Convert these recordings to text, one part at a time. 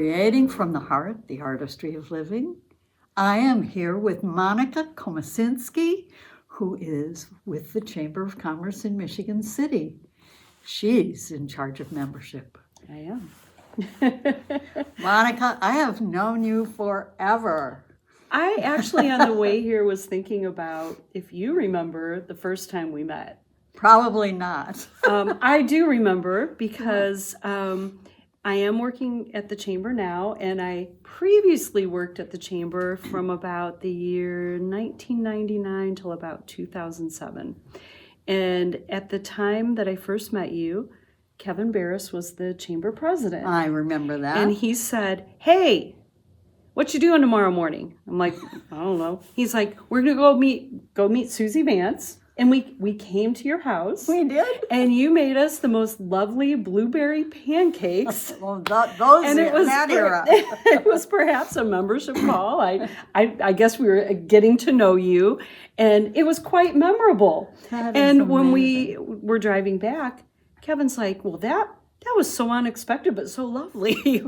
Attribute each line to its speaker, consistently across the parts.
Speaker 1: Creating from the Heart, the Artistry of Living. I am here with Monica Komasinski, who is with the Chamber of Commerce in Michigan City. She's in charge of membership.
Speaker 2: I am.
Speaker 1: Monica, I have known you forever.
Speaker 2: I actually, on the way here, was thinking about if you remember the first time we met.
Speaker 1: Probably not.
Speaker 2: I do remember because I am working at the Chamber now, and I previously worked at the Chamber from about the year 1999 till about 2007. And at the time that I first met you, Kevin Barris was the Chamber president.
Speaker 1: I remember that.
Speaker 2: And he said, "Hey, what you doing tomorrow morning?" I'm like, "I don't know." He's like, "We're gonna go meet Susie Vance." And we came to your house.
Speaker 1: We did.
Speaker 2: And you made us the most lovely blueberry pancakes.
Speaker 1: Well, those
Speaker 2: And it was
Speaker 1: that era.
Speaker 2: It was perhaps a membership call. I guess we were getting to know you, and it was quite memorable.
Speaker 1: That is
Speaker 2: And when we
Speaker 1: amazing.
Speaker 2: were driving back, Kevin's like, "Well, that was so unexpected, but so lovely."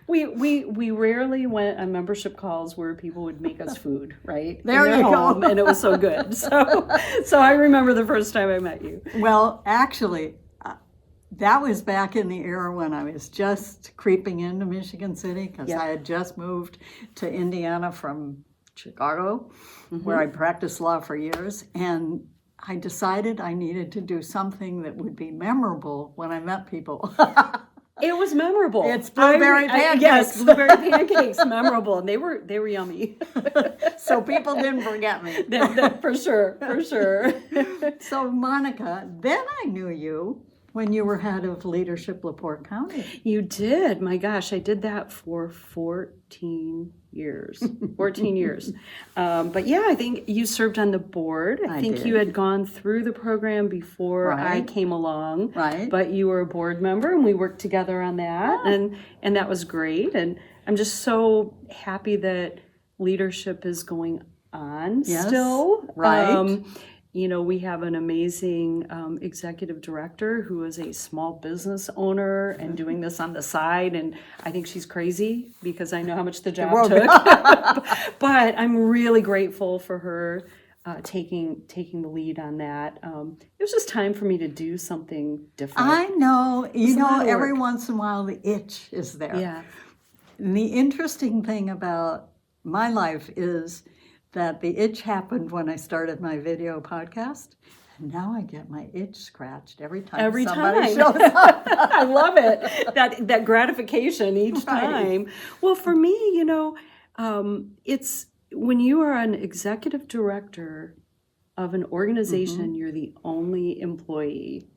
Speaker 2: We rarely went on membership calls where people would make us food, right?
Speaker 1: There
Speaker 2: in their
Speaker 1: you go.
Speaker 2: home, and it was so good. So I remember the first time I met you.
Speaker 1: Well, actually, that was back in the era when I was just creeping into Michigan City because
Speaker 2: Yep.
Speaker 1: I had just moved to Indiana from Chicago, where I practiced law for years. And I decided I needed to do something that would be memorable when I met people.
Speaker 2: It was memorable.
Speaker 1: It's blueberry pancakes.
Speaker 2: Yes, blueberry pancakes, memorable, and they were yummy.
Speaker 1: So people didn't forget me.
Speaker 2: For sure.
Speaker 1: So Monica, then I knew you when you were head of leadership LaPorte County.
Speaker 2: You did. My gosh, I did that for 14 years. 14 years. But yeah, I think you served on the board. I think
Speaker 1: did.
Speaker 2: you had gone through the program before I
Speaker 1: Right.
Speaker 2: came along.
Speaker 1: Right.
Speaker 2: But you were a board member, and we worked together on that, and that was great. And I'm just so happy that leadership is going on
Speaker 1: Yes,
Speaker 2: still.
Speaker 1: right.
Speaker 2: We have an amazing executive director who is a small business owner and doing this on the side. And I think she's crazy because I know how much the job took. But I'm really grateful for her taking the lead on that. It was just time for me to do something different.
Speaker 1: I know. You
Speaker 2: It's a lot
Speaker 1: know,
Speaker 2: of
Speaker 1: every
Speaker 2: work.
Speaker 1: once in a while the itch is there.
Speaker 2: Yeah.
Speaker 1: And the interesting thing about my life is that the itch happened when I started my video podcast. And now I get my itch scratched every time somebody
Speaker 2: time.
Speaker 1: shows up.
Speaker 2: I love it. That gratification each time. Well, for me, it's when you are an executive director of an organization, you're the only employee.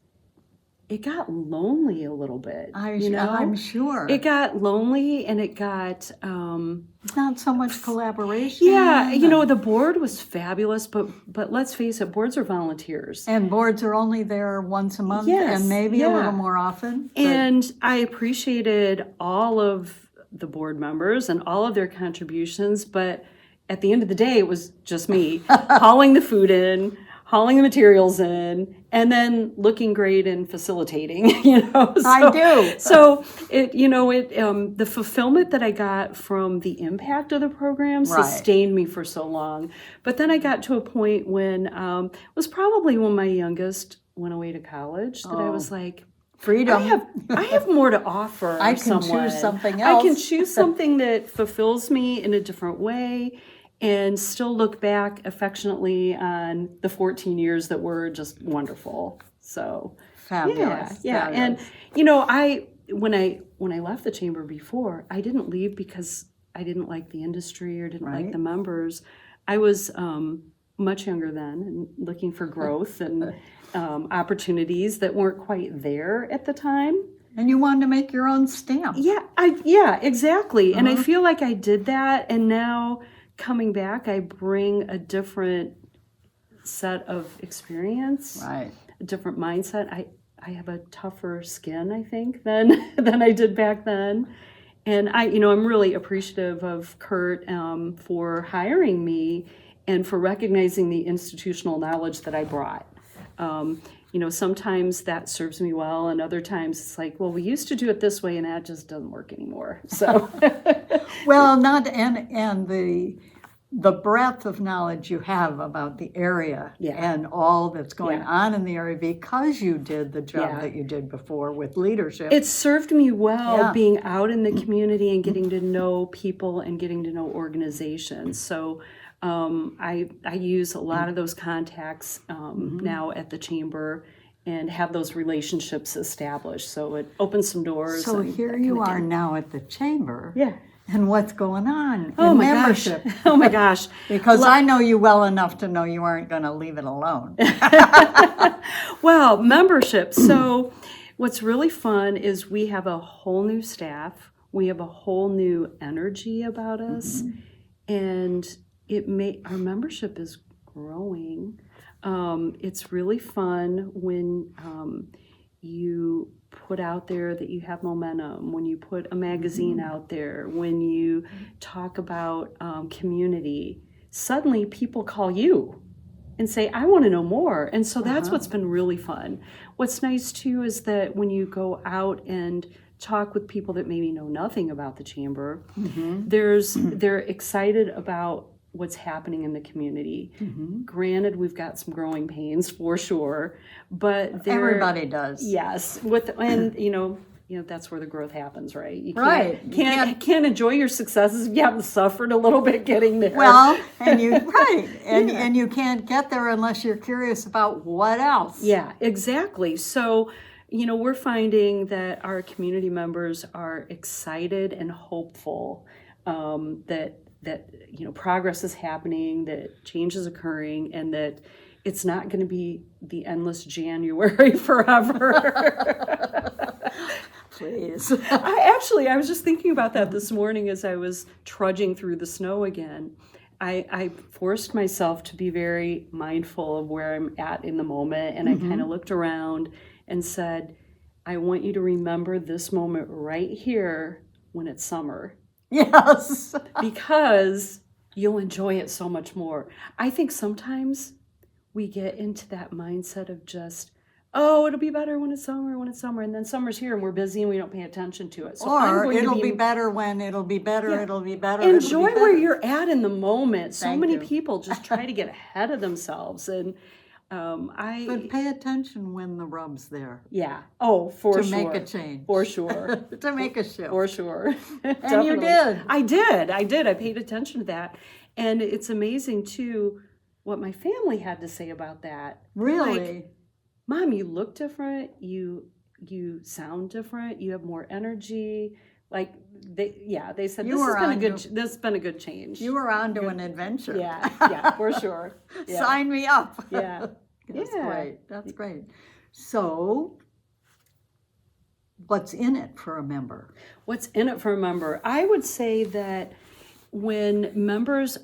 Speaker 2: It got lonely a little bit.
Speaker 1: I'm sure.
Speaker 2: It got lonely, and it got
Speaker 1: Not so much collaboration.
Speaker 2: yeah. The board was fabulous, but let's face it, boards are volunteers.
Speaker 1: And boards are only there once a month
Speaker 2: Yes,
Speaker 1: and maybe
Speaker 2: yeah.
Speaker 1: a little more often. but-
Speaker 2: And I appreciated all of the board members and all of their contributions, but at the end of the day, it was just me hauling the food in, hauling the materials in, and then looking great and facilitating.
Speaker 1: I do.
Speaker 2: So the fulfillment that I got from the impact of the program sustained me for so long. But then I got to a point when it was probably when my youngest went away to college that I was like,
Speaker 1: Freedom.
Speaker 2: I have more to offer.
Speaker 1: I can
Speaker 2: someone.
Speaker 1: choose something
Speaker 2: I can
Speaker 1: else.
Speaker 2: choose something that fulfills me in a different way, and still look back affectionately on the 14 years that were just wonderful. So
Speaker 1: Fabulous.
Speaker 2: yeah.
Speaker 1: Fabulous.
Speaker 2: And when I left the chamber before, I didn't leave because I didn't like the industry or didn't like the members. I was much younger then and looking for growth and opportunities that weren't quite there at the time.
Speaker 1: And you wanted to make your own stamp.
Speaker 2: Yeah, exactly. And I feel like I did that, and now coming back, I bring a different set of experience,
Speaker 1: Right.
Speaker 2: a different mindset. I have a tougher skin, I think, than I did back then. And I'm really appreciative of Kurt for hiring me and for recognizing the institutional knowledge that I brought. sometimes that serves me well, and other times it's like, well, we used to do it this way, and that just doesn't work anymore. So,
Speaker 1: Well, not and the breadth of knowledge you have about the area and all that's going on in the area because you did the job that you did before with leadership.
Speaker 2: It served me well being out in the community and getting to know people and getting to know organizations. So I use a lot of those contacts now at the chamber and have those relationships established. So it opens some doors.
Speaker 1: So here you are now at the chamber.
Speaker 2: Yeah.
Speaker 1: And what's going on
Speaker 2: Oh
Speaker 1: in
Speaker 2: my
Speaker 1: membership?
Speaker 2: gosh. Oh my gosh.
Speaker 1: Because I know you well enough to know you aren't going to leave it alone.
Speaker 2: Well, membership. So what's really fun is we have a whole new staff. We have a whole new energy about us. And our membership is growing. It's really fun when you put out there that you have momentum, when you put a magazine out there, when you talk about community, suddenly people call you and say, I want to know more. And so that's what's been really fun. What's nice too is that when you go out and talk with people that maybe know nothing about the chamber, they're excited about what's happening in the community. Granted, we've got some growing pains for sure, but
Speaker 1: everybody does.
Speaker 2: Yes, that's where the growth happens, right? You can't enjoy your successes if you haven't suffered a little bit getting there.
Speaker 1: Well, and you can't get there unless you're curious about what else.
Speaker 2: Yeah, exactly. So, we're finding that our community members are excited and hopeful that progress is happening, that change is occurring, and that it's not going to be the endless January forever.
Speaker 1: Please.
Speaker 2: I was just thinking about that this morning as I was trudging through the snow again. I forced myself to be very mindful of where I'm at in the moment, and I kind of looked around and said, I want you to remember this moment right here when it's summer.
Speaker 1: Yes.
Speaker 2: Because you'll enjoy it so much more. I think sometimes we get into that mindset of just, it'll be better when it's summer, and then summer's here and we're busy and we don't pay attention to it. So
Speaker 1: or it'll be better when it'll be better, it'll be better.
Speaker 2: Enjoy where you're at in the moment. So many people just try to get ahead of themselves, and
Speaker 1: But pay attention when the rub's there.
Speaker 2: Yeah. Oh, for
Speaker 1: to
Speaker 2: sure.
Speaker 1: To make a change.
Speaker 2: For sure.
Speaker 1: To make a shift.
Speaker 2: For sure.
Speaker 1: And you did.
Speaker 2: I did. I paid attention to that. And it's amazing, too, what my family had to say about that.
Speaker 1: Really?
Speaker 2: Like, Mom, you look different. You sound different. You have more energy. Like, they said, this has been a good change.
Speaker 1: You were on to an adventure.
Speaker 2: Yeah, for sure. Yeah.
Speaker 1: Sign me up.
Speaker 2: Yeah.
Speaker 1: That's great. So, what's in it for a member?
Speaker 2: What's in it for a member? I would say that when members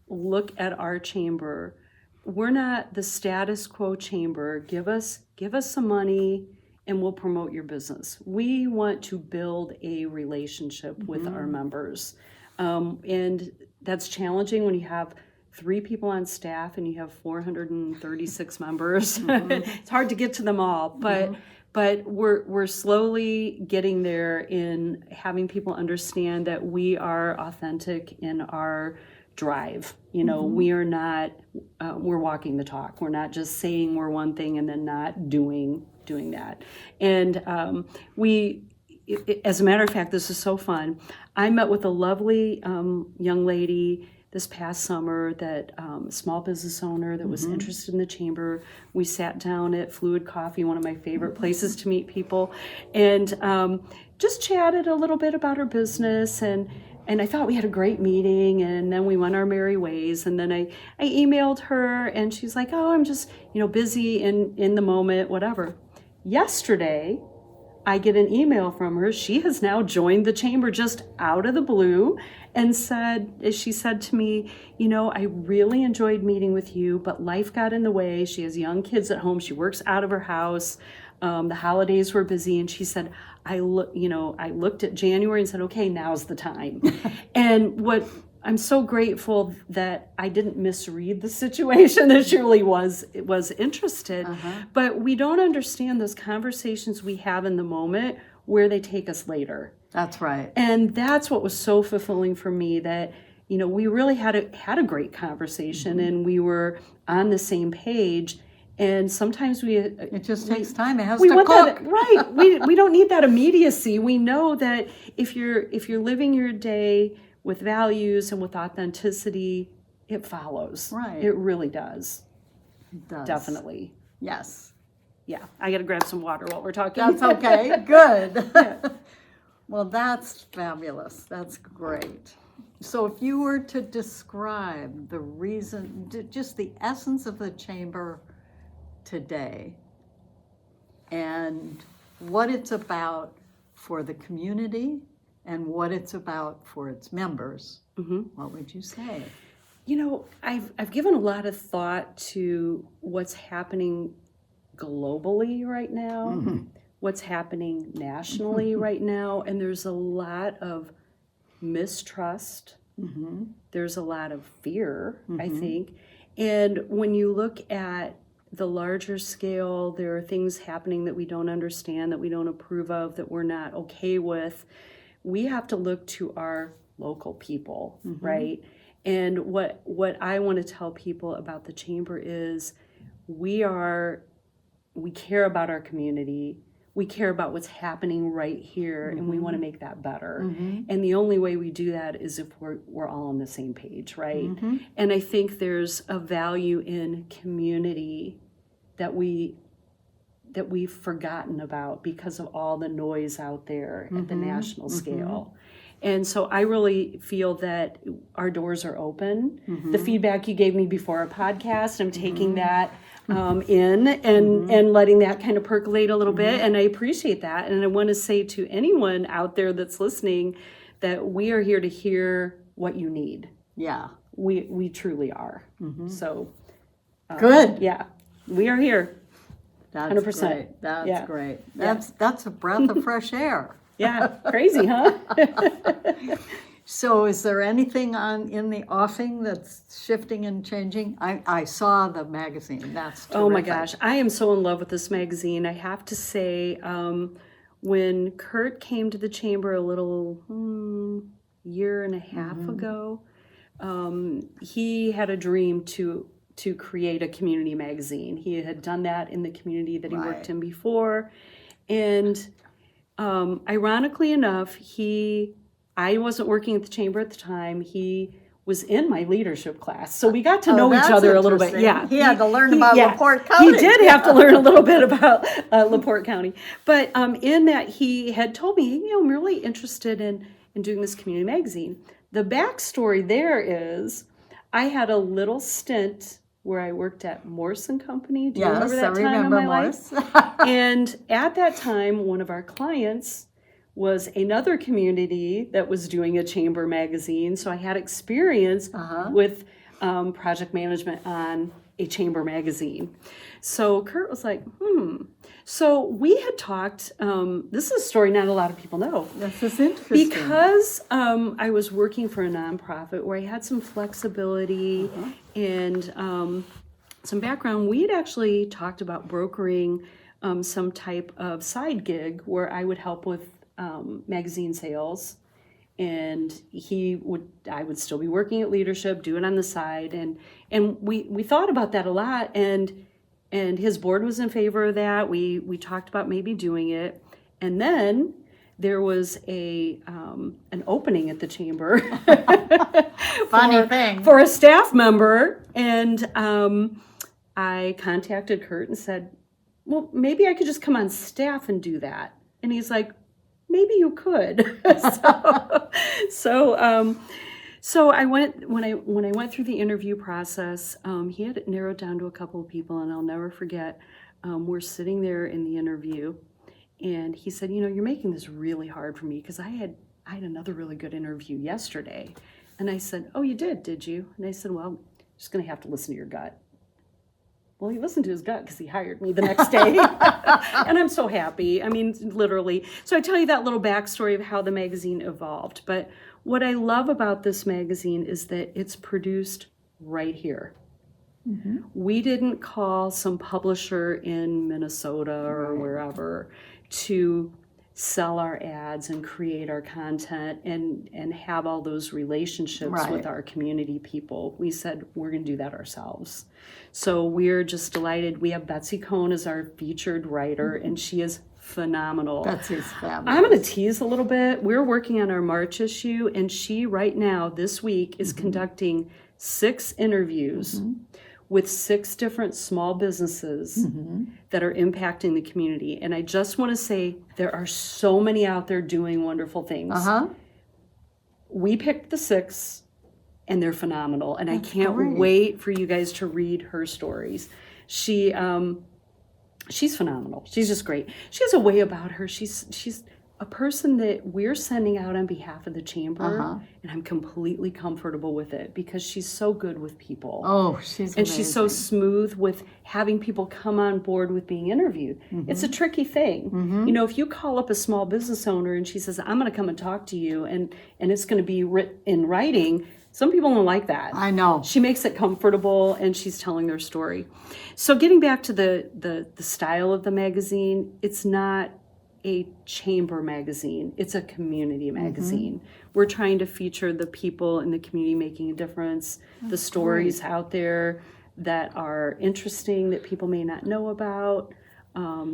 Speaker 2: look at our chamber, we're not the status quo chamber. Give us some money and we'll promote your business. We want to build a relationship with our members. And that's challenging when you have 3 people on staff and you have 436 members. It's hard to get to them all, but we're slowly getting there in having people understand that we are authentic in our drive. We are not, we're walking the talk. We're not just saying we're one thing and then not doing that. And as a matter of fact, this is so fun. I met with a lovely young lady this past summer, that small business owner that was interested in the chamber. We sat down at Fluid Coffee, one of my favorite places to meet people, and just chatted a little bit about her business, and I thought we had a great meeting, and then we went our merry ways. And then I emailed her, and she's like, oh, I'm just busy in the moment, whatever. Yesterday, I get an email from her. She has now joined the chamber just out of the blue, and she said to me, I really enjoyed meeting with you, but life got in the way. She has young kids at home. She works out of her house. The holidays were busy, and she said, I looked at January and said, okay, now's the time. And what I'm so grateful that I didn't misread the situation, that Shirley was interested. But we don't understand those conversations we have in the moment where they take us later.
Speaker 1: That's right.
Speaker 2: And that's what was so fulfilling for me, that, you know, we really had a great conversation and we were on the same page. And sometimes
Speaker 1: it just takes time. It has
Speaker 2: to
Speaker 1: cook.
Speaker 2: That, right. we don't need that immediacy. We know that if you're living your day with values and with authenticity, it follows.
Speaker 1: Right.
Speaker 2: It really does.
Speaker 1: It does.
Speaker 2: Definitely.
Speaker 1: Yes.
Speaker 2: Yeah. I got to grab some water while we're talking.
Speaker 1: That's okay. Good. Yeah. Well, that's fabulous. That's great. So if you were to describe the reason, just the essence of the chamber today and what it's about for the community and what it's about for its members, what would you say?
Speaker 2: You know, I've given a lot of thought to what's happening globally right now, what's happening nationally right now, and there's a lot of mistrust. There's a lot of fear, I think. And when you look at the larger scale, there are things happening that we don't understand, that we don't approve of, that we're not okay with. We have to look to our local people, right? And what I want to tell people about the chamber is we care about our community. We care about what's happening right here, and we want to make that better. And the only way we do that is if we're all on the same page, right? And I think there's a value in community that we've forgotten about because of all the noise out there at the national scale. And so I really feel that our doors are open. The feedback you gave me before our podcast, I'm taking that in and letting that kind of percolate a little bit. And I appreciate that. And I want to say to anyone out there that's listening that we are here to hear what you need.
Speaker 1: Yeah.
Speaker 2: We truly are. So
Speaker 1: good.
Speaker 2: Yeah, we are here.
Speaker 1: That's
Speaker 2: 100%.
Speaker 1: Great. That's great.
Speaker 2: Yeah.
Speaker 1: That's a breath of fresh air.
Speaker 2: Yeah, crazy, huh?
Speaker 1: So is there anything in the offing that's shifting and changing? I saw the magazine. That's terrific.
Speaker 2: Oh my gosh, I am so in love with this magazine. I have to say, when Kurt came to the chamber a little year and a half ago, he had a dream to create a community magazine. He had done that in the community that he worked in before. And ironically enough, I wasn't working at the chamber at the time. He was in my leadership class. So we got to know each other a little bit. Yeah.
Speaker 1: He had to learn about LaPorte County.
Speaker 2: He did have to learn a little bit about LaPorte County. But in that, he had told me, you know, I'm really interested in doing this community magazine. The backstory there is I had a little stint where I worked at Morse & Company. Do you remember that time in my life? And at that time, one of our clients was another community that was doing a chamber magazine. So I had experience with project management on a chamber magazine. So Kurt was like, So we had talked, this is a story not a lot of people know.
Speaker 1: This is interesting.
Speaker 2: Because I was working for a nonprofit where I had some flexibility and some background, we had actually talked about brokering some type of side gig where I would help with magazine sales, and I would still be working at leadership, do it on the side, and we thought about that a lot, and his board was in favor of that. We talked about maybe doing it, and then there was an opening at the chamber.
Speaker 1: Funny thing.
Speaker 2: For a staff member, and I contacted Kurt and said, well, maybe I could just come on staff and do that. And he's like, maybe you could. So I went when I went through the interview process. He had it narrowed down to a couple of people, and I'll never forget. We're sitting there in the interview, and he said, "You know, you're making this really hard for me because I had another really good interview yesterday." And I said, "Oh, you did you?" And I said, "Well, I'm just going to have to listen to your gut." Well, he listened to his gut because he hired me the next day. And I'm so happy. I mean, literally. So I tell you that little backstory of how the magazine evolved. But what I love about this magazine is that it's produced right here. Mm-hmm. We didn't call some publisher in Minnesota or wherever to sell our ads and create our content and have all those relationships with our community people. We said, we're going to do that ourselves. So we're just delighted. We have Betsy Cohn as our featured writer, and she is phenomenal.
Speaker 1: Betsy's fabulous.
Speaker 2: I'm going to tease a little bit. We're working on our March issue, and she right now, this week, is conducting 6 interviews with 6 different small businesses that are impacting the community. And I just want to say there are so many out there doing wonderful things. We picked the 6, and they're phenomenal. And I can't wait for you guys to read her stories. She's phenomenal. She's just great. She has a way about her. She's a person that we're sending out on behalf of the chamber, and I'm completely comfortable with it because she's so good with people.
Speaker 1: Oh, she's amazing.
Speaker 2: And she's so smooth with having people come on board with being interviewed. It's a tricky thing. You know, if you call up a small business owner and she says, I'm going to come and talk to you, and it's going to be in writing, some people don't like that.
Speaker 1: I know.
Speaker 2: She makes it comfortable, and she's telling their story. So getting back to the style of the magazine, it's not a chamber magazine. It's a community magazine. We're trying to feature the people in the community making a difference, the stories out there that are interesting that people may not know about.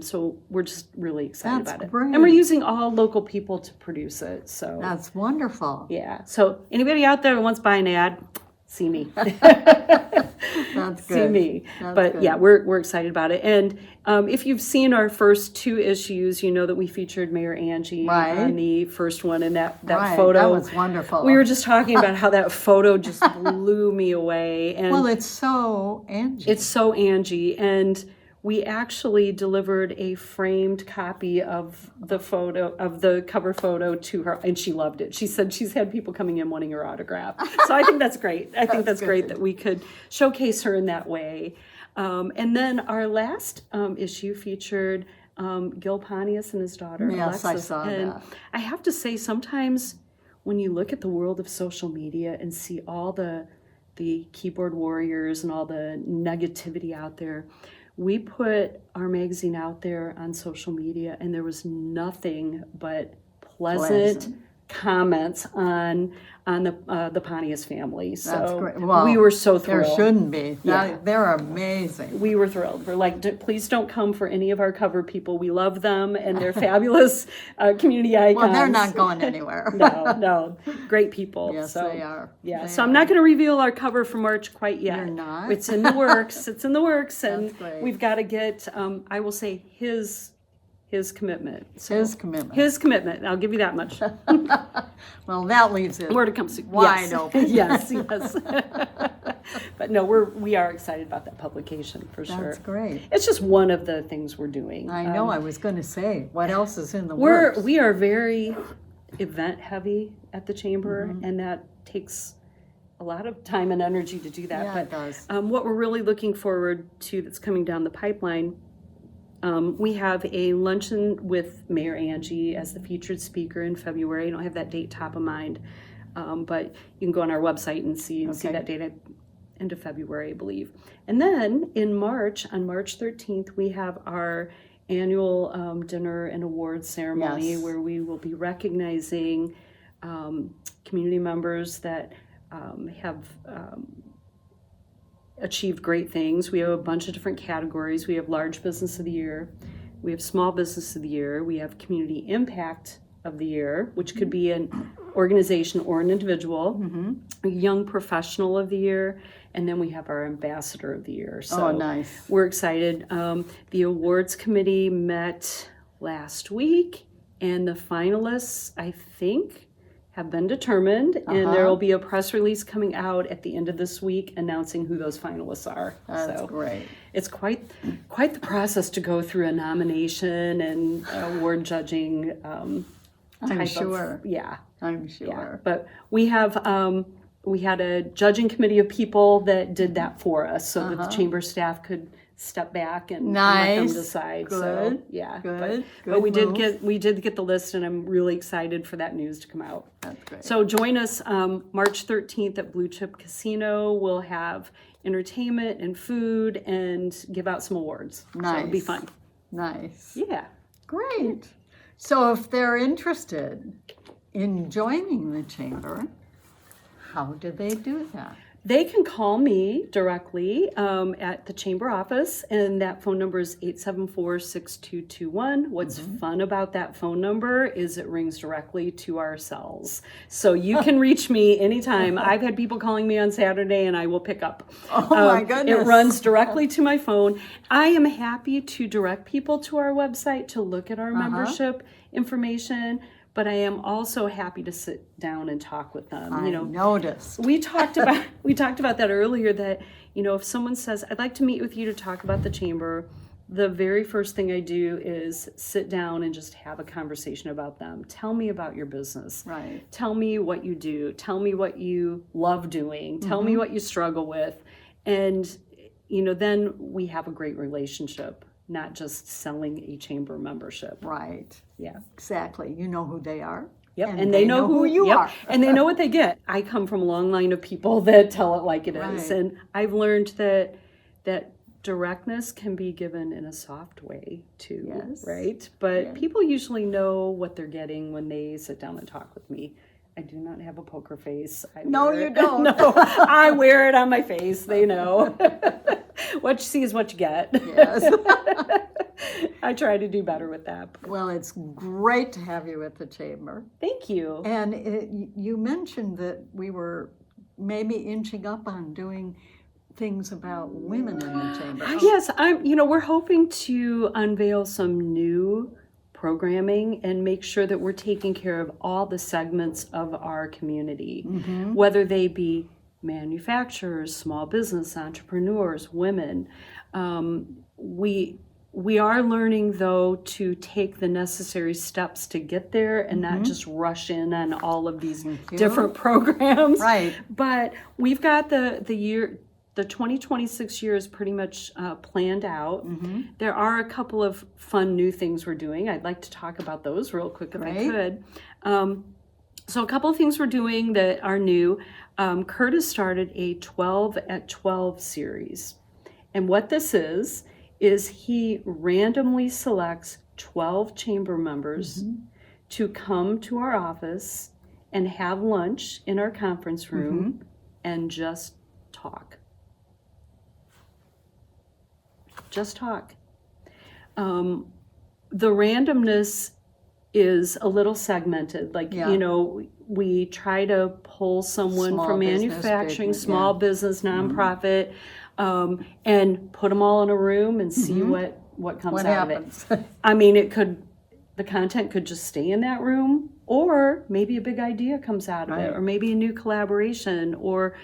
Speaker 2: So we're just really excited about it.
Speaker 1: Great.
Speaker 2: And we're using all local people to produce it. So
Speaker 1: that's wonderful.
Speaker 2: Yeah. So anybody out there who wants to buy an ad, see me.
Speaker 1: That's good.
Speaker 2: See me. But
Speaker 1: good.
Speaker 2: Yeah, we're excited about it. And if you've seen our first 2 issues, you know that we featured Mayor Angie on the first one, and that photo.
Speaker 1: That was wonderful.
Speaker 2: We were just talking about how that photo just blew me away. And
Speaker 1: well, it's so Angie.
Speaker 2: It's so Angie. And we actually delivered a framed copy of the cover photo to her, and she loved it. She said she's had people coming in wanting her autograph. So I think that's great. I think that's great that we could showcase her in that way. And then our last issue featured Gil Pontius and his daughter,
Speaker 1: Yes,
Speaker 2: Alexis.
Speaker 1: I saw
Speaker 2: and
Speaker 1: that.
Speaker 2: I have to say, sometimes when you look at the world of social media and see all the keyboard warriors and all the negativity out there, we put our magazine out there on social media, and there was nothing but pleasant comments on the Pontius family. So
Speaker 1: That's great. Well,
Speaker 2: we were so thrilled.
Speaker 1: There shouldn't be. They're amazing.
Speaker 2: We were thrilled. We're like, please don't come for any of our cover people. We love them, and they're fabulous community icons.
Speaker 1: Well, they're not going anywhere.
Speaker 2: No, great people.
Speaker 1: Yes,
Speaker 2: so,
Speaker 1: they are.
Speaker 2: Yeah, so I'm not going to reveal our cover for March quite yet.
Speaker 1: You're not?
Speaker 2: It's in the works. It's in the works, and
Speaker 1: That's great.
Speaker 2: we've got to get, I will say, his commitment. So,
Speaker 1: His commitment.
Speaker 2: His commitment. I'll give you that much.
Speaker 1: Well, that leaves it
Speaker 2: More to come soon.
Speaker 1: wide open.
Speaker 2: Yes. But no, we are excited about that publication for sure.
Speaker 1: That's great.
Speaker 2: It's just one of the things we're doing.
Speaker 1: I know. I was going to say, what else is in the works?
Speaker 2: We are very event heavy at the chamber, and that takes a lot of time and energy to do that.
Speaker 1: Yeah,
Speaker 2: but
Speaker 1: it does.
Speaker 2: What we're really looking forward to that's coming down the pipeline, we have a luncheon with Mayor Angie as the featured speaker in February. I don't have that date top of mind, but you can go on our website and see that date at end of February, I believe. And then in March, on March 13th, we have our annual dinner and awards ceremony where we will be recognizing community members that have achieved great things. We have a bunch of different categories. We have large business of the year, we have small business of the year, we have community impact of the year, which could be an organization or an individual, a young professional of the year, and then we have our ambassador of the year. So
Speaker 1: nice.
Speaker 2: We're excited. The awards committee met last week, and the finalists, I think, have been determined, and there will be a press release coming out at the end of this week announcing who those finalists are.
Speaker 1: That's great.
Speaker 2: It's quite the process to go through a nomination and award judging.
Speaker 1: I'm sure.
Speaker 2: Yeah.
Speaker 1: I'm sure.
Speaker 2: Yeah. But we have we had a judging committee of people that did that for us so that the chamber staff could step back and let them decide.
Speaker 1: Good.
Speaker 2: So yeah,
Speaker 1: Good.
Speaker 2: but we did
Speaker 1: move.
Speaker 2: get the list, and I'm really excited for that news to come out.
Speaker 1: That's great.
Speaker 2: So join us March 13th at Blue Chip Casino. We'll have entertainment and food and give out some awards.
Speaker 1: Nice.
Speaker 2: So it'll be fun.
Speaker 1: Nice.
Speaker 2: Yeah.
Speaker 1: Great. So if they're interested in joining the chamber, how do they do that?
Speaker 2: They can call me directly at the chamber office, and that phone number is 874-6221. What's fun about that phone number is it rings directly to our cells. So you can reach me anytime. I've had people calling me on Saturday, and I will pick up.
Speaker 1: Oh my goodness.
Speaker 2: It runs directly to my phone. I am happy to direct people to our website to look at our membership information, but I am also happy to sit down and talk with them.
Speaker 1: I noticed.
Speaker 2: We talked about that earlier, that, if someone says, I'd like to meet with you to talk about the chamber, the very first thing I do is sit down and just have a conversation about them. Tell me about your business.
Speaker 1: Right.
Speaker 2: Tell me what you do. Tell me what you love doing. Tell me what you struggle with. And, then we have a great relationship, not just selling a chamber membership.
Speaker 1: Right.
Speaker 2: Yeah.
Speaker 1: Exactly. You know who they are.
Speaker 2: Yep.
Speaker 1: And they know who you are.
Speaker 2: And they know what they get. I come from a long line of people that tell it like it is.
Speaker 1: Right.
Speaker 2: And I've learned that directness can be given in a soft way too.
Speaker 1: Yes.
Speaker 2: Right? But
Speaker 1: Yes.
Speaker 2: people usually know what they're getting when they sit down and talk with me. I do not have a poker face.
Speaker 1: No, you don't.
Speaker 2: No, I wear it on my face. They know. What you see is what you get.
Speaker 1: Yes.
Speaker 2: I try to do better with that.
Speaker 1: Well, it's great to have you at the chamber.
Speaker 2: Thank you.
Speaker 1: And you mentioned that we were maybe inching up on doing things about women in the chamber.
Speaker 2: Yes, we're hoping to unveil some new programming and make sure that we're taking care of all the segments of our community, whether they be manufacturers, small business entrepreneurs, women. We are learning, though, to take the necessary steps to get there and not just rush in on all of these different programs.
Speaker 1: Right.
Speaker 2: But we've got the 2026 year is pretty much planned out. There are a couple of fun new things we're doing. I'd like to talk about those real quick if I could. So a couple of things we're doing that are new. Curtis started a 12 at 12 series. And what this is he randomly selects 12 chamber members to come to our office and have lunch in our conference room and just talk. Just talk. The randomness is a little segmented. We try to pull someone
Speaker 1: Small
Speaker 2: from
Speaker 1: business,
Speaker 2: manufacturing,
Speaker 1: big,
Speaker 2: small business, nonprofit, and put them all in a room and see what comes
Speaker 1: What
Speaker 2: out
Speaker 1: happens?
Speaker 2: of it. I mean, the content could just stay in that room, or maybe a big idea comes out of it, or maybe a new collaboration, or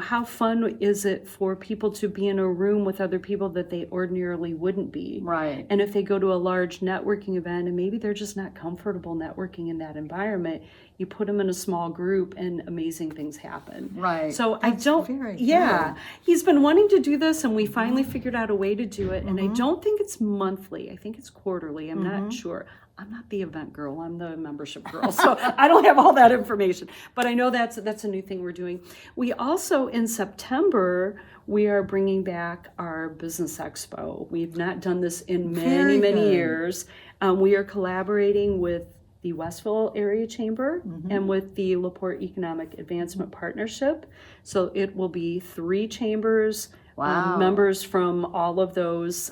Speaker 2: how fun is it for people to be in a room with other people that they ordinarily wouldn't be?
Speaker 1: Right.
Speaker 2: And if they go to a large networking event and maybe they're just not comfortable networking in that environment, you put them in a small group and amazing things happen.
Speaker 1: Right.
Speaker 2: So
Speaker 1: That's very good.
Speaker 2: he's been wanting to do this, and we finally figured out a way to do it. And I don't think it's monthly. I think it's quarterly. I'm not sure. I'm not the event girl. I'm the membership girl. So I don't have all that information. But I know that's a new thing we're doing. We also, in September, we are bringing back our Business Expo. We've not done this in many, many years. We are collaborating with the Westville Area Chamber and with the LaPorte Economic Advancement Partnership. So it will be 3 chambers, members from all of those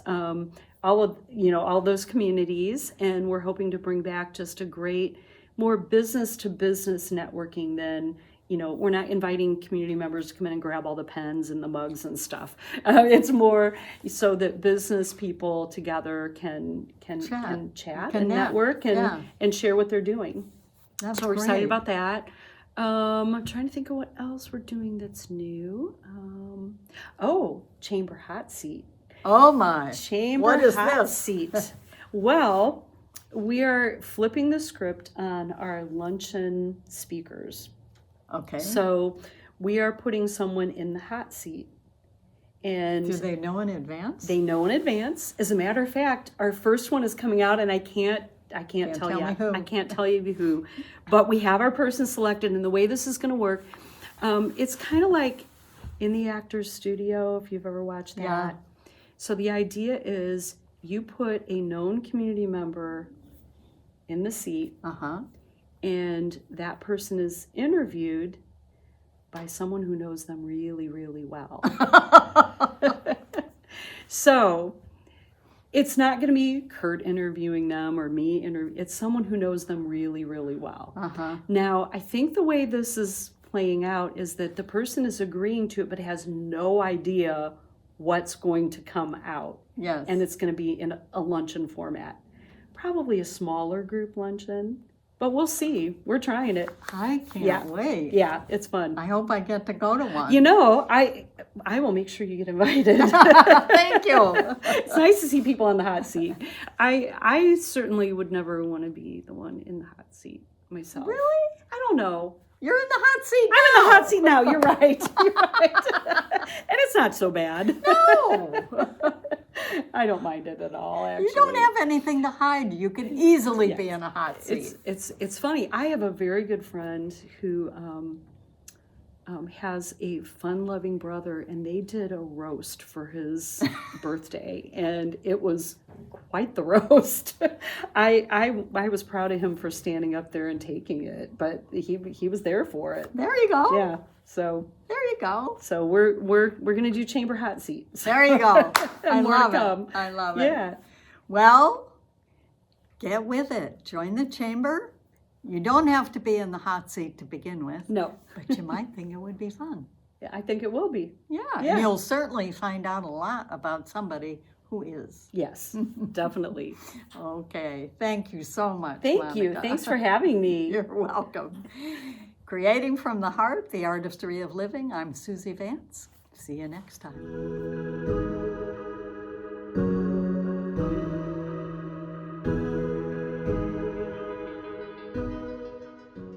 Speaker 2: all those communities, and we're hoping to bring back just a great, more business to business networking than, we're not inviting community members to come in and grab all the pens and the mugs and stuff. It's more so that business people together can chat and network and share what they're doing.
Speaker 1: That's
Speaker 2: so we're excited
Speaker 1: great.
Speaker 2: about that. I'm trying to think of what else we're doing that's new. Chamber Hot Seat.
Speaker 1: Oh my.
Speaker 2: Chamber
Speaker 1: What is
Speaker 2: Hot
Speaker 1: this?
Speaker 2: Seat. Well, we are flipping the script on our luncheon speakers.
Speaker 1: Okay.
Speaker 2: So we are putting someone in the hot seat. And
Speaker 1: Do they know in advance?
Speaker 2: they know in advance. As a matter of fact, our first one is coming out, and I can't tell you.
Speaker 1: me who.
Speaker 2: I can't tell you who. But we have our person selected, and the way this is going to work, it's kind of like in the Actors Studio, if you've ever watched that.
Speaker 1: Yeah.
Speaker 2: So the idea is you put a known community member in the seat, and that person is interviewed by someone who knows them really, really well. So it's not going to be Kurt interviewing them or me it's someone who knows them really, really well. Now, I think the way this is playing out is that the person is agreeing to it but has no idea what's going to come out.
Speaker 1: Yes.
Speaker 2: And it's going to be in a luncheon format. Probably a smaller group luncheon, but we'll see. We're trying it.
Speaker 1: I can't wait.
Speaker 2: Yeah, it's fun.
Speaker 1: I hope I get to go to one.
Speaker 2: You know, I will make sure you get invited.
Speaker 1: Thank you.
Speaker 2: It's nice to see people on the hot seat. I certainly would never want to be the one in the hot seat myself.
Speaker 1: Really?
Speaker 2: I don't know.
Speaker 1: You're in the hot seat now.
Speaker 2: I'm in the hot seat now. You're right. You're right. And it's not so bad.
Speaker 1: No.
Speaker 2: I don't mind it at all, actually.
Speaker 1: You don't have anything to hide. You can easily be in a hot seat.
Speaker 2: It's funny. I have a very good friend who has a fun-loving brother, and they did a roast for his birthday, and it was quite the roast. I was proud of him for standing up there and taking it, but he was there for it.
Speaker 1: There you go.
Speaker 2: Yeah. So
Speaker 1: there you go.
Speaker 2: So we're gonna do chamber hot seats.
Speaker 1: There you go. I
Speaker 2: More to
Speaker 1: love
Speaker 2: come.
Speaker 1: it. I love it.
Speaker 2: Yeah.
Speaker 1: Well, get with it. Join the chamber. You don't have to be in the hot seat to begin with.
Speaker 2: No.
Speaker 1: But you might think it would be fun.
Speaker 2: Yeah, I think it will be.
Speaker 1: Yeah.
Speaker 2: Yeah.
Speaker 1: And you'll certainly find out a lot about somebody who is.
Speaker 2: Yes, definitely.
Speaker 1: Okay. Thank you so much.
Speaker 2: Thank you.
Speaker 1: Monica.
Speaker 2: Thanks for having me.
Speaker 1: You're welcome. Creating from the Heart, the Artistry of Living. I'm Susie Vance. See you next time.